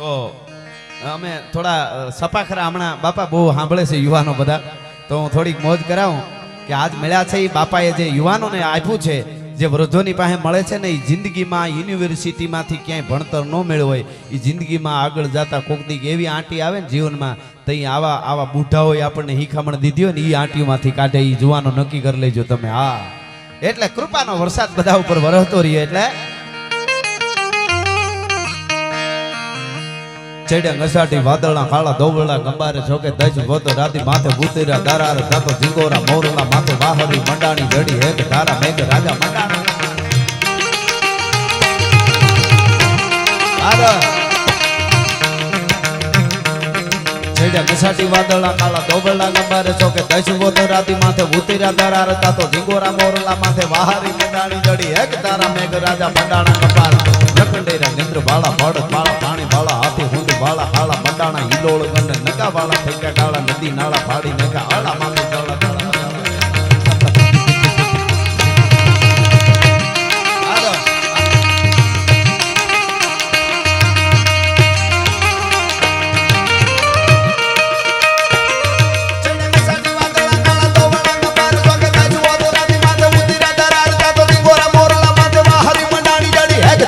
તો અમે થોડા સપાખરા હમણાં બાપા બહુ સાંભળે છે યુવાનો બધા, તો હું થોડીક મોજ કરાવું કે આજ મળ્યા છે એ બાપાએ જે યુવાનોને આપ્યું છે, જે વૃદ્ધોની પાસે મળે છે ને, એ જિંદગીમાં યુનિવર્સિટીમાંથી ક્યાંય ભણતર ન મેળવ્યું હોય, એ જિંદગીમાં આગળ જતા કોક દી એવી આંટી આવે ને જીવનમાં, તો આવા બુઢાઓએ આપણને હિખામણ દીધી હોય ને, એ આંટીઓમાંથી કાઢે. એ જુવાનો નક્કી કરી લેજો તમે. હા, એટલે કૃપાનો વરસાદ બધા ઉપર વરસતો રહીએ. એટલે ચડ્યા ઘસાટી વાદળના કાળા દોબળા ગંબારે જોકે દજ ગોતો રાતી માથે ભૂતેરા દારાર જાતો ઝીંગોરા મોરલા માથે વાહરી મંડાણી જડી હેક ધારા મેઘ રાજા મંડાણા. ચડ્યા ઘસાટી વાદળના કાળા દોબળા ગંબારે જોકે દજ ગોતો રાતી માથે ભૂતેરા દારાર જાતો ઝીંગોરા મોરલા માથે વાહરી મંડાણી જડી હેક ધારા મેઘ રાજા મંડાણા. કપાળ નકંડેરા નિંદ્ર બાળા ભડ બાળા પાણી બાળા હાથી હુંડ બાળા હાળા મંડાણા હિલોળ ગંડ નકા બાળા ફેંક્યા ડાળા નદી નાળા ફાડી નકા આળા માથે ડાળા ડાળા.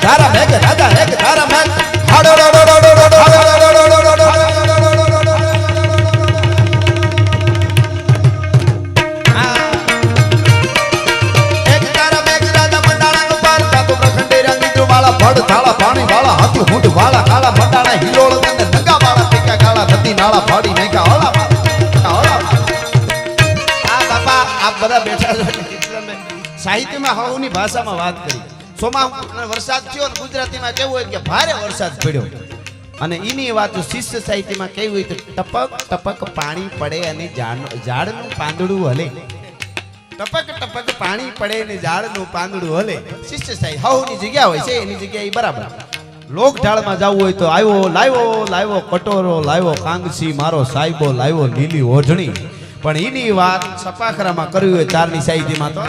ધારા મેઘ રાજા એક ધારા મેઘ હાડો એક ધારા મેઘ રાજા મંડાણા નો પાર તાતો પ્રખંડેરા નીચો વાળા ભડ થાળા પાણી વાળા હાથી હુંડ વાળા કાળા મંડાણા હિલોળ ગંધ નગા વાળા ટીકા કાળા નદી નાળા ફાડી નાખ્યા ઓલા આ બાપા આપ બધા બેઠા છો સાહિત્યમાં હવની ભાષામાં વાત કરી. સોમા વરસાદ થયો ને ગુજરાતીમાં કેવું હોય કે ભારે વરસાદ પડ્યો, અને એની વાત શિષ્ય સાહિત્યમાં કેવું હોય તો ટપક ટપક પાણી પડે અને ઝાડનું પાંદડું હલે. ટપક ટપક પાણી પડે અને ઝાડનું પાંદડું હલે. શિષ્ય સાહિત્ય હવની જગ્યા હોય છે, એની જગ્યા એ બરાબર. લોક ઢાળમાં જવું હોય તો આવ્યો લાવ્યો કટોરો લાવ્યો કાંગસી મારો સાહેબો લાવ્યો લીલી ઓઢણી. પણ એની વાત સપાખરામાં કરવી હોય ચારની સાહિત્યમાં તો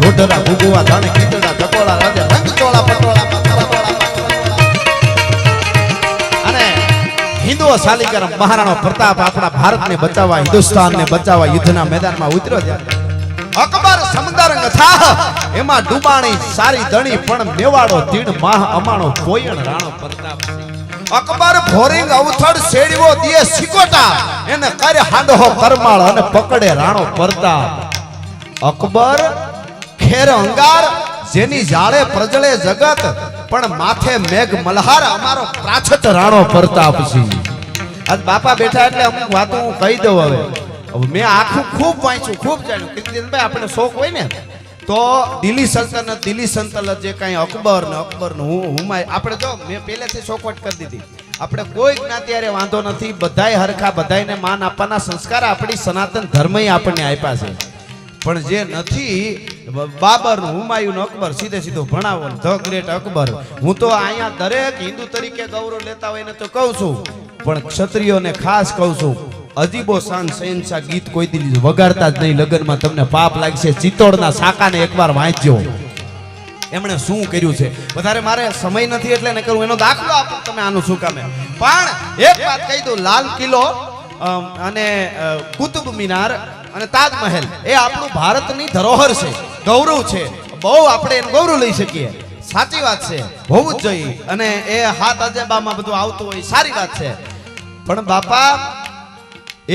લોઢરા ભૂગવા જાણે કીચડા ચકોળા રાજા રંગ ચોળા પટોળા. અને હિન્દુઓ શાલિગ્રામ મહારાણો પ્રતાપ આપણા ભારતને બચાવવા, હિન્દુસ્તાનને બચાવવા યુદ્ધના મેદાનમાં ઉતર્યો છે. અકબર સમંદર અથાહ એમાં ડૂબાણી સારી દણી પણ મેવાડો તીડ માહ અમાણો કોયણ રાણો પ્રતાપ. અકબર ભોરિંગ અવથડ શેડવો દિયે સિકોટા એને કરે હાંડો કરમાળ અને પકડે રાણો પ્રતાપ. અકબર ખેર અંગાર જેની જાળે પ્રજળે જગત પણ માથે મેઘ મલ્હાર અમારો પ્રાછત રાણો પ્રતાપસિંહ. આજ બાપા બેઠા એટલે અમુક વાતો હું કહી દઉં. હવે મેં આખું ખૂબ વાંચ્યું, ખૂબ જાણ્યું. કીર્તિદાનભાઈ આપણે શોખ હોય ને તો દિલ્હી સલ્તનત જે કાંઈ અકબર હુમાય આપણે જો મેં પહેલેથી ચોખવટ કરી દીધી. આપણે કોઈ જ્ઞાતિ હારે વાંધો નથી, બધાય હરખા, બધાયને માન આપવાના સંસ્કાર આપણી સનાતન ધર્મએ આપણને આપ્યા છે. પણ જે નથી બાબર હુમાયુન અકબર સીધું ભણાવો ધ ગ્રેટ અકબર. હું તો અહીંયા દરેક હિન્દુ તરીકે ગૌરવ લેતા હોય ને તો કહું છું, પણ ક્ષત્રિયોને ખાસ કહું છું, અજીબો શાન શહેનશાહ ગીત કોઈ દી વગાડતા જ નહીં. લગ્નમાં તમને પાપ લાગશે. ચિત્તોડના સાકાને એકવાર વાંચજો, એમણે શું કર્યું છે. વધારે મારે સમય નથી એટલે ને કરું, એનો દાખલો આપો તમે આનું શું કામે. પણ એક વાત કહી દઉં, લાલ કિલ્લો અને કુતુબ મિનાર અને તાજમહેલ એ આપણું ભારતની ધરોહર છે, ગૌરવ છે. બહુ આપણે એનું ગૌરવ લઈ શકીએ. સાચી વાત છે, હોવું જ જોઈએ. અને એ હાથ અજેબામાં બધું આવતું હોય, સારી વાત છે. પણ બાપા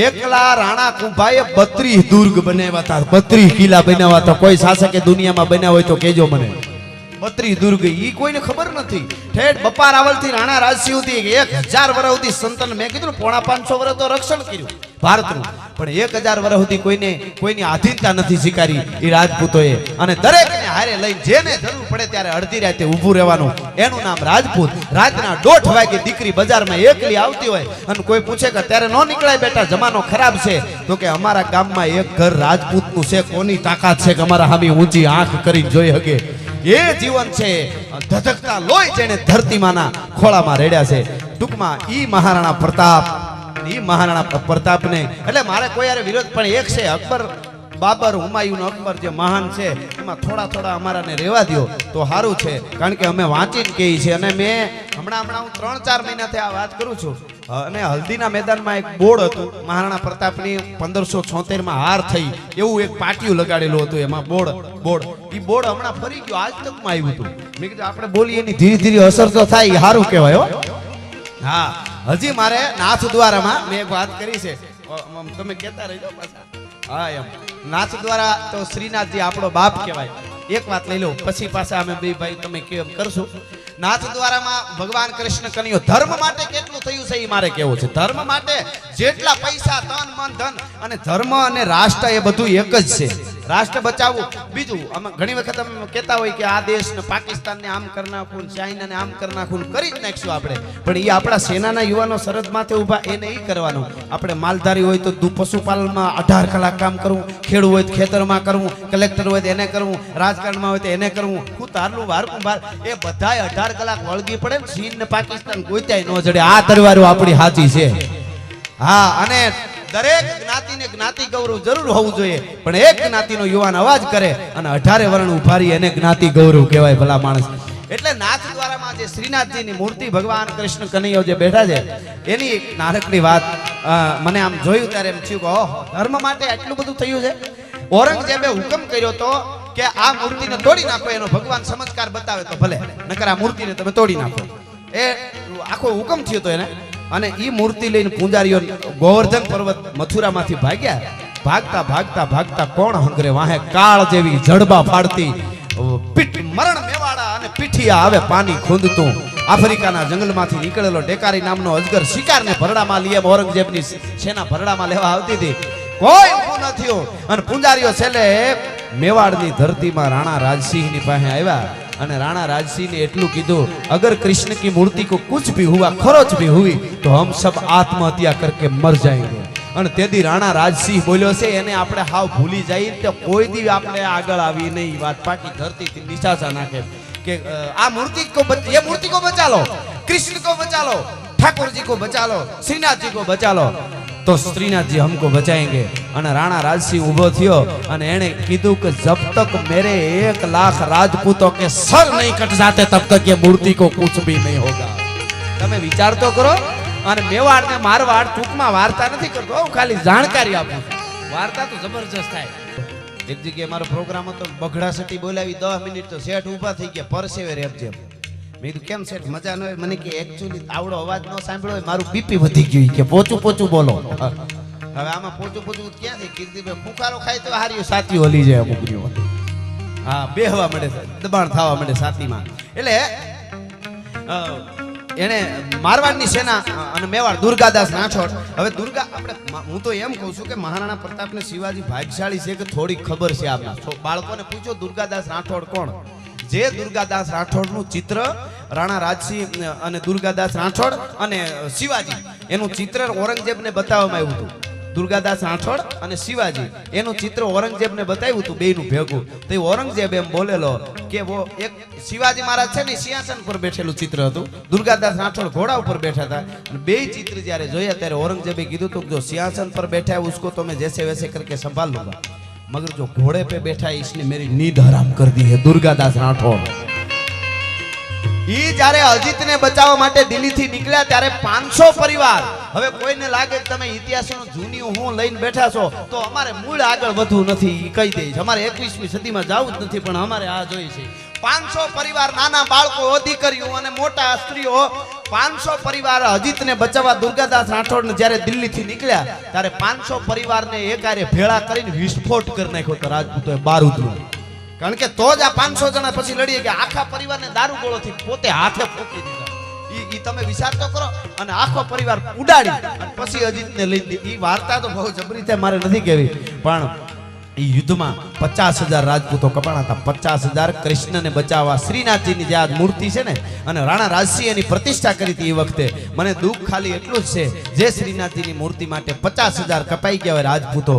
એકલા રાણા કુંભાએ 32 દુર્ગ બનાવ્યા હતા, 32 કિલ્લા બનાવ્યા હતા. કોઈ શાસકે દુનિયામાં બન્યા હોય તો કેજો મને. 32 દુર્ગ ઈ કોઈને ખબર નથી. ઠેઠ બપાર રાવલથી રાણા રાજસિંહ સુધી 1000 વર્ષ સુધી સંતન મેં કીધું 550 વર્ષ તો રક્ષણ કર્યું ભારતનું, પણ 1000 વર્ષ સુધી કોઈની આધીનતા નથી સ્વીકારી એ રાજપૂતોએ. અને દરેકને હારે લઈને જેને જરૂર પડે ત્યારે અડધી રાતે ઊભું રહેવાનું, એનું નામ રાજપૂત. રાતના 1:30 વાગે દીકરી બજારમાં એકલી આવતી હોય અને કોઈ પૂછે કે ત્યારે ન નીકળાય બેટા, જમાનો ખરાબ છે, તો કે અમારા ગામમાં એક ઘર રાજપૂતનું છે, કોની તાકાત છે કે અમારા હામી ઊંચી આંખ કરીને જોઈ શકે. એ જીવન છે ધધકતા લોહી જેને ધરતીમાંના ખોળામાં રેડ્યા છે. ટૂંકમાં ઈ મહારાણા પ્રતાપને એટલે મારે કોઈ યારે વિરોધ પણ એક છે, અકબર બાબર હુમાયુન અકબર જે મહાન છે એમાં થોડા અમારાને રહેવા દો તો સારું છે, કારણ કે અમે વાંચીને કહીએ છીએ. અને મેં હમણાં હું 3-4 મહિનાથી આ વાત કરું છું. અને હલ્દીના મેદાનમાં એક બોર્ડ હતું, મહારાણા પ્રતાપની 1576માં હાર થઈ એવું એક પાટિયું લગાડેલું હતું, એમાં બોર્ડ એ બોર્ડ હમણાં ફરી ગયો, આજ તકમાં આવ્યું હતું. મેં કીધું આપણે બોલીએ એની ધીરે ધીરે અસર તો થાય, સારું કહેવાય હો. હા, હજી મારે નાથ દ્વારામાં મેં એક વાત કરી છે, તમે કહેતા રહેજો પાછા. હા, એમ નાથ દ્વારા તો શ્રીનાથજી આપણો બાપ કહેવાય. એક વાત લઈ લો પછી પાછા અમે બે ભાઈ તમે કેમ કરશું. નાથ દ્વારામાં ભગવાન કૃષ્ણ કન્યો ધર્મ માટે કેટલું થયું છે એ મારે કેવું છે. ધર્મ માટે જેટલા પૈસા તન મન ધન, અને ધર્મ અને રાષ્ટ્ર એ બધું એક જ છે. રાષ્ટ્ર બચાવવું. બીજું અમે ઘણી વખત અમે કહેતા હોય કે આ દેશને પાકિસ્તાનને આમ કરી નાખવું, ચાઇનાને આમ કરી નાખવું, કરી જ નાખશું આપણે, પણ એ આપણા સેનાના યુવાનો સરહદ માથે ઊભા, એને એ કરવાનું. આપણે માલધારી હોય તો પશુપાલનમાં 18 કલાક કામ કરવું, ખેડૂત હોય તો ખેતરમાં કરવું, કલેક્ટર હોય તો એને કરવું, રાજકારણમાં હોય તો એને કરવું, હું તારલું વારકું બાર, એ બધાય 18 કલાક વળગી પડે ને ચીન ને પાકિસ્તાન ગોત્યાય ન જડે. આ તરવારો આપણી સાચી છે. હા, અને દરેક જ્ઞાતિને જ્ઞાતિ ગૌરવ જરૂર હોવું જોઈએ, પણ એક જ્ઞાતિનો યુવાન અવાજ કરે અને 18 વર્ણ ઉભારી એને જ્ઞાતિ ગૌરવ કહેવાય ભલા માણસ. એટલે નાથ દ્વારામાં જે શ્રીનાથજીની મૂર્તિ ભગવાન કૃષ્ણ કનૈયો જે બેઠા છે એની એક નાનકડી વાત મને આમ જોયું ત્યારે એમ થયું કે ઓહ, ધર્મ માટે આટલું બધું થયું છે. ઔરંગઝેબે હુકમ કર્યો તો કે આ મૂર્તિને તોડી નાખો, એનો ભગવાન ચમત્કાર બતાવે તો ભલે, નકર આ મૂર્તિને તમે તોડી નાખો. એ આખો હુકમ થયો તો એને. અને ઈ મૂર્તિ લઈને પૂંજારીઓ ગોવર્ધન પર્વત મથુરામાંથી ભાગતા કોણ હંગરે વાહે કાળ જેવી જડબા ફાડતી પીઠ મરણ મેવાડા અને પીઠિયા આવે પાણી ખૂંદતું. આફ્રિકાના જંગલમાંથી નીકળેલો ડેકારી નામનો અજગર શિકારને ભરડામાં લઈ ઔરંગઝેબની સેના ભરડામાં લેવા આવતી હતી, કોઈ ઊભું ન થયું. અને પૂંજારીઓ છેલ્લે મેવાડની ધરતીમાં રાણા રાજસિંહની પાસે આવ્યા અને રાણા રાજસિંહ ને એટલું કીધું, અગર कृष्ण की मूर्ति को कुछ भी हुआ, खरोच भी हुई, तो हम सब आत्महत्या करके मर जाएंगे. અને તેથી રાણા રાજસિંહ બોલ્યો છે એને આપણે હાવ ભૂલી જઈએ તો કોઈ દી આપણે આગળ આવી નહીં. વાત પાકી ધરતીથી નિશાસા નાખે કે આ મૂર્તિ કો ये मूर्ति को बचा लो, कृष्ण को बचा लो, ठाकुर जी को बचा लो, श्रीनाथ जी को बचा लो, तो श्रीनाथ जी हमको बचाएंगे. અને રાણા રાજસિંહ ઊભો થયો અને એણે કીધું કે જબ તક મેરે 1 લાખ રાજપૂતों के सर नहीं कट जाते तब तक ये मूर्ति को कुछ भी नहीं होगा. તમે વિચાર તો કરો. અને મેવાડ ને મારવાડ ટૂંકમાં વાર્તા નથી કરતો, હું ખાલી જાણકારી આપું છું. વાર્તા તો જબરજસ્ત થાય. એક જગ્યાએ મારો પ્રોગ્રામ હતો, બગડા સટી બોલાવી 10 મિનિટ તો શેઠ ઊભા થઈ ગયા, પરસેવે રેપજે. મેં કીધું કેમ શેઠ મજા ન હોય? મને કે એકચ્યુઅલી આવડો અવાજ ન સાંભળ્યો હોય, મારું બીપી વધી ગયું કે પોચું બોલો. હવે આમાં પોચું ક્યાં છે? કીર્તિભાઈ ફુકારો ખાય તો હાર્યું સાતીઓ હલી જાય અમુકની. હા, બેહવા મળે, દબાણ થવા મળે સાતીમાં. એટલે એને મારવાડની સેના અને મેવાડ દુર્ગાદાસ રાઠોડ. હવે આપણે હું તો એમ કહું છું કે મહારાણા પ્રતાપને શિવાજી ભાગ્યશાળી છે કે થોડી ખબર છે. આપણા બાળકોને પૂછો દુર્ગાદાસ રાઠોડ કોણ. જે દુર્ગાદાસ રાઠોડનું ચિત્ર રાણા રાજસિંહ અને દુર્ગાદાસ રાઠોડ અને શિવાજી એનું ચિત્ર ઔરંગઝેબને બતાવવામાં આવ્યું હતું. દુર્ગાદાસ રાઠોડ અને શિવાજી એનું ચિત્ર ઔરંગઝેબને બતાવ્યું હતું બેયનું ભેગું. તો ઔરંગઝેબ એમ બોલેલો કે વો એક શિવાજી મહારાજ છે ને સિંહાસન પર બેઠેલું ચિત્ર હતું, દુર્ગાદાસ રાઠોડ ઘોડા ઉપર બેઠા હતા. અને બે ચિત્ર જ્યારે જોયા ત્યારે ઔરંગઝેબે કીધું હતું જો સિંહાસન પર बैठा है उसको तो मैं जैसे वैसे करके संभाल लूंगा, मगर जो घोड़े पे बैठा है इसने मेरी नींद हराम कर दी है. दुर्गादास राठौड़ ઈ જ્યારે અજીતને બચાવવા માટે દિલ્હીથી નીકળ્યા ત્યારે 500 પરિવાર. હવે કોઈને લાગે કે તમે ઇતિહાસનો જૂની હું લઈને બેઠા છો તો અમારે મૂળ આગળ વધવું નથી, કહી દઈશ અમારે 21મી સદીમાં જવું જ નથી, પણ અમારે આ જોઈ છે. 500 પરિવાર, નાના બાળકો, દીકરીઓ અને મોટા સ્ત્રીઓ, 500 પરિવાર અજીતને બચાવવા દુર્ગાદાસ રાઠોડને જ્યારે દિલ્હીથી નીકળ્યા ત્યારે 500 પરિવારને એકારે ભેળા કરીને વિસ્ફોટ કરી નાખ્યો તો રાજપૂતોએ બારૂદનો. કારણ કે તો જ આ 500 જણા પછી લડીએ કે આખા પરિવારને દારૂ ગોળોથી પોતે હાથે ફૂંકી દીધા. ઈ તમે વિચાર તો કરો. અને આખો પરિવાર ઉડાડી અને પછી અજીતને લઈ દીધી. ઈ વાર્તા તો બહુ જબરી છે, મારે નથી કહેવી, પણ એ યુદ્ધમાં 50,000 રાજપૂતો કપાણા હતા. 50,000 કૃષ્ણને બચાવવા શ્રીનાથજીની જે આ મૂર્તિ છે ને, અને રાણા રાજસિંહ એની પ્રતિષ્ઠા કરી હતી એ વખતે. મને દુઃખ ખાલી એટલું જ છે, જે શ્રીનાથજીની મૂર્તિ માટે 50,000 કપાઈ ગયા હોય રાજપૂતો,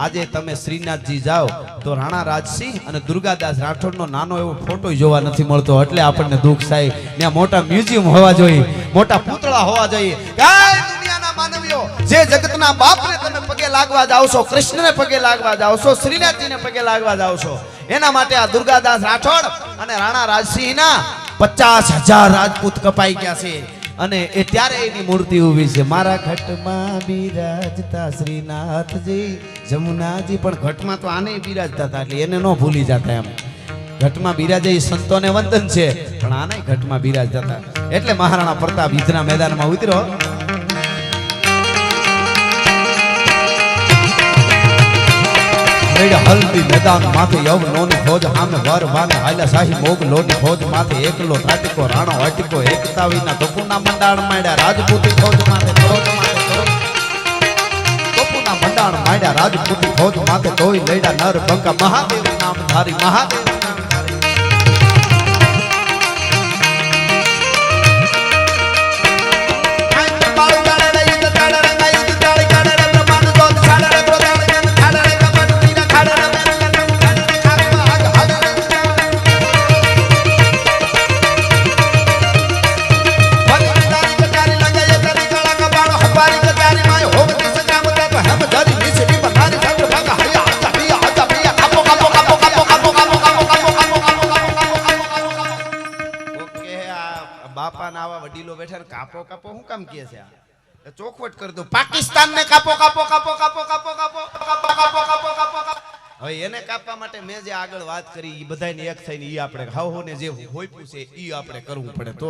આજે તમે શ્રીનાથજી જાઓ તો રાણા રાજસિંહ અને દુર્ગાદાસ રાઠોડનો નાનો એવો ફોટો જોવા નથી મળતો. એટલે આપણને દુઃખ થાય. ત્યાં મોટા મ્યુઝિયમ હોવા જોઈએ, મોટા પૂતળા હોવા જોઈએ. દુનિયાના માનવીઓ, જે જગતના બાપને તમે પગે લાગવા જાવશો, કૃષ્ણને પગે લાગવા જાવશો, શ્રીનાથજીને પગે લાગવા જાવશો, એના માટે આ દુર્ગાદાસ રાઠોડ અને રાણા રાજસિંહના 50,000 રાજપૂત કપાઈ ગયા છે. અને એ ત્યારે એની મૂર્તિ ઊભી છે. મારા ઘટમાં બિરાજતા શ્રીનાથજી જમુનાજી, પણ ઘટમાં તો આને બિરાજતા હતા એટલે એને ન ભૂલી જતા. એમ ઘટમાં બિરાજે એ સંતોને વંદન છે, પણ આને ઘટમાં બિરાજતા હતા. એટલે મહારાણા પ્રતાપ યુદ્ધના મેદાનમાં ઉતર્યો. હલ્દી મેદાન માથે યવ લોની ફોજ સામે વર વાને હાલ્યા શાહી મોગ લોની ફોજ માથે એકલો તાટિકો રાણો અટિકો એકતા વિના તોપુના મંડાણ માંડ્યા રાજપૂતી ફોજ માથે તોપુના મંડાણ માંડ્યા રાજપૂતી ફોજ માથે તોય લડ્યા નર બંકા મહાદેવ નામ ધારી મહાદેવ કાપો કાપો હું કામ કહે છે? ચોખવટ કરી દો. પાકિસ્તાન ને કાપો કાપો કાપો કાપો કાપો કાપો કાપો કાપો કાપો કાપો. હવે એને કાપવા માટે મેં જે આગળ વાત કરી એ બધાને એક થઈને ઈ આપણે હાવોને જે હોઈપું છે ઈ આપણે કરવું પડે. તો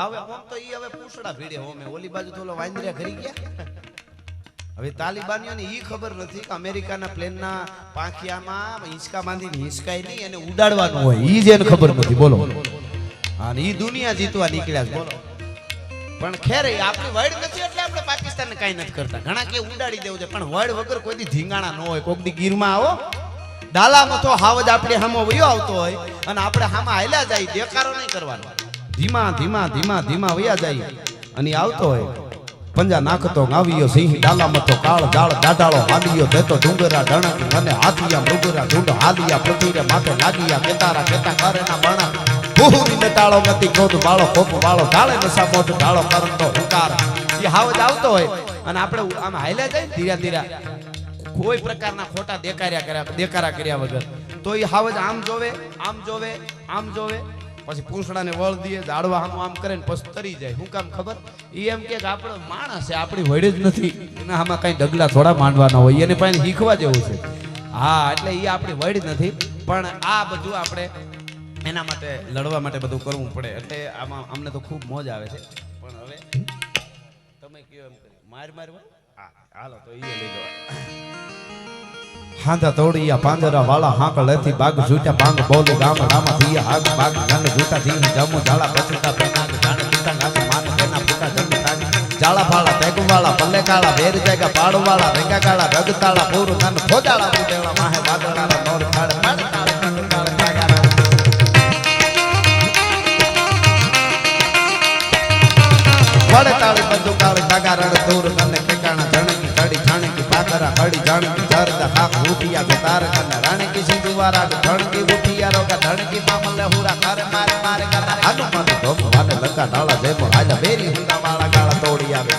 હવે આમ તો ઈ હવે પૂછડા ભીડે હોમે ઓલી બાજુ તો વાંદરિયા ઘરી ગયા. હવે તાલિબાનીઓને ઈ ખબર નથી કે અમેરિકાના પ્લેનના પાંખિયામાં હિંચકા બાંધીને હિંચકાય નહીં, એને ઉડાડવાનું હોય. ઈ જેને ખબર નથી. બોલો. હા, ઈ દુનિયા જીતવા નીકળ્યા છે. બોલો. પણ ખેર આપણી વર્ડ નથી એટલે આપણે પાકિસ્તાનને કાંઈ નથી કરતા. ઘણા કે ઉડાડી દેવું છે, પણ વર્ડ વગર કોઈ દી ધીંગાણા ન હોય. કોક દી ગીરમાં આવો ડાલામાં તો હાવજ આપણે હામો વયો આવતો હોય અને આપણે હામાં હાલ્યા જાય, દેકારો નહીં કરવાનો. ધીમા ધીમા ધીમા ધીમા વયા જાય અને આવતો હોય. પંજા નાખતો આવ્યો સિંહ ડાલામાં તો કાળ જાળ દાડાળો હાલિયો દેતો ડુંગરા ડણક અને હાથિયા મૃગરા ઢૂંઢ હાલિયા પૃથ્વીરે માથે લાગિયા કેતારા કેતા કરેના બણા ભૂરી નટાળો ગતિ ક્રોધ બાળો કોપ વાળો ઢાળે નસા મોટ ઢાળો કરંતો હુંકાર. એ હાવજ આવતો હોય અને આપણે આમ હાલ્યા જાય ધીરા ધીરા, કોઈ પ્રકારના ખોટા દેકારા કર્યા વગર, તો એ હાવજ આમ જોવે આમ જોવે આમ જોવે, પછી પૂંછડાને વળ દે, ઝાડવા આમ કરે ને પછી તરી જાય. શું કામ ખબર? એ એમ કે આપણો માણસ છે, આપણી વડે જ નથી. એના આમાં કઈ ડગલા થોડા માંડવાના હોય, એને પાસે શીખવા જેવું છે. હા, એટલે એ આપણી વડ નથી, પણ આ બધું આપણે એના માટે લડવા માટે બધું કરવું પડે. એટલે આમાં અમને તો ખૂબ મોજ આવે છે. પણ હવે તમે કયો એમ કરી મારવા. હાલો તો એ લઈ લો. હાંધા તોડિયા પાંજરા વાળા હાંક લેતી બાગ છૂટા પાંગ બોલે ગામ રામા થિયા હાગ બાગ ગન જૂટા થી જમુ જાળા પછતા પેનાગ જાણે જૂટા નાગ માન તેના પુતા જમ તાગ જાળા ફાળા પેગ વાળા પલ્લે કાળા બેર જાયગા પાડ વાળા રેગા કાળા રગતાળા પૂર નન ફોજાળા ઉડેલા માહે વાદળા નોર ખાડ પાડ વડે તાળી બંદુ કાળ કાગા રણ દૂર નને ઠેકાણા જણકી ચડી છાણકી પાકરા હડી જાણકી જરદા ખાક ઉઠિયા કે તાર કને રાણકી સિંધુવારા ધણકી ઉઠિયા રોગા ધણકી મામલે હુરા કરે મારે મારે ગાના આનુ મને ધોમ વાને લકા ડાળા જેમો આજા બેરી હુંડા વાળા ગાળા તોડી આવે.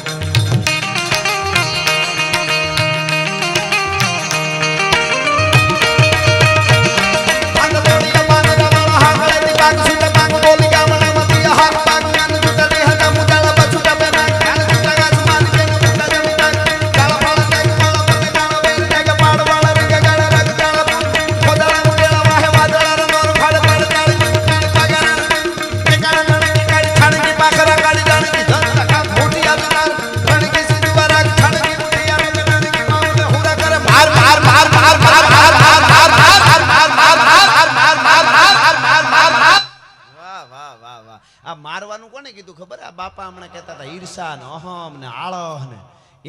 મારવાનું કોને કીધું ખબર? આ બાપા હમણાં કહેતા હતા ઈર્ષા ને અહમ ને આળહ ને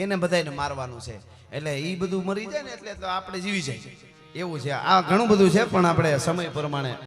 એને બધાને મારવાનું છે. એટલે એ બધું મરી જાય ને એટલે તો આપણે જીવી જાય. એવું છે આ ઘણું બધું છે પણ આપણે સમય પ્રમાણે